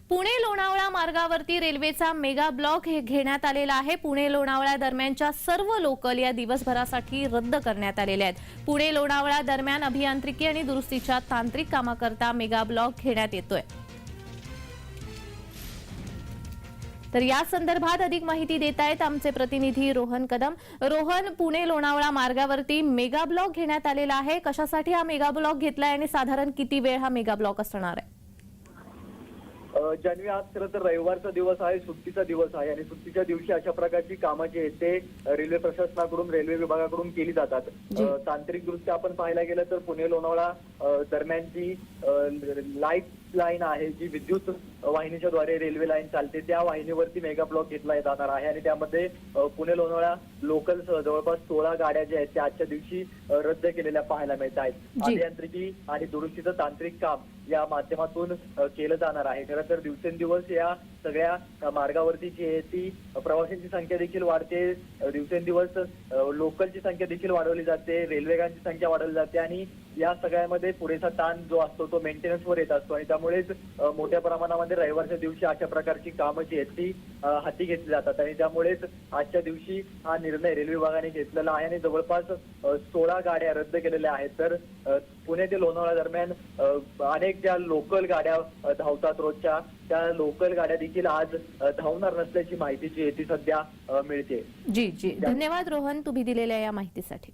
पुणे लोणावळा मार्गावरती रेल्वेचा mega block घेण्यात आलेला आहे। पुणे लोणावळा दरम्यानच्या सर्व लोकल या दिवसभरासाठी रद्द करण्यात आलेले आहेत। पुणे लोणावळा दरम्यान अभियांत्रिकी आणि दुरुस्तीच्या तांत्रिक कामाकरता मेगा ब्लॉक घेण्यात येतोय। तर या संदर्भात अधिक माहिती देत आहेत आमचे प्रतिनिधी रोहन कदम। रोहन, पुणे लोणावळा मार्गावरती मेगा ब्लॉक घेण्यात आलेला आहे, कशासाठी हा मेगा ब्लॉक घेतलाय आणि साधारण किती वेळ हा मेगा ब्लॉक असणार आहे? जान्हवी, आज खरं तर रविवारचा दिवस आहे, सुट्टीचा दिवस आहे आणि सुट्टीच्या दिवशी अशा प्रकारची कामं जी आहेत ते रेल्वे प्रशासनाकडून, रेल्वे विभागाकडून केली जातात। तांत्रिक दृष्ट्या आपण पाहायला गेलं तर पुणे लोणावळा दरम्यानची लाईट लाईन आहे, जी विद्युत वाहिनीच्या द्वारे रेल्वे लाईन चालते, त्या वाहिनीवरती मेगा ब्लॉक घेतला जाणार आहे आणि त्यामध्ये पुणे लोणावळा लोकलसह जवळपास 16 गाड्या ज्या आहेत त्या आजच्या दिवशी रद्द केलेल्या पाहायला मिळत आहेत। अभियांत्रिकी आणि दुरुस्तीचं तांत्रिक काम या माध्यमातून केलं जाणार आहे। खरं तर दिवसेंदिवस या सगळ्या मार्गावरती जी आहे ती प्रवाशांची संख्या देखील वाढते, दिवसेंदिवस लोकलची संख्या देखील वाढवली जाते, रेल्वेगांची संख्या वाढवली जाते आणि या सगळ्यामध्ये पुरेसा ताण जो असतो तो मेंटेनन्सवर येत असतो आणि त्यामुळेच मोठ्या प्रमाणामध्ये रविवारच्या दिवशी अशा प्रकारची कामं जी आहेत ती हाती घेतली जातात आणि त्यामुळेच आजच्या दिवशी हा निर्णय रेल्वे विभागाने घेतलेला आहे आणि जवळपास 16 गाड्या रद्द केलेल्या आहेत। तर पुणे ते लोणावळा दरम्यान अनेक ज्या लोकल गाड्या धावतात रोजच्या, त्या लोकल गाड्या देखील आज धावणार नसल्याची माहिती जी आहे ती सध्या मिळते। जी धन्यवाद रोहन, तुम्ही दिलेल्या या माहितीसाठी।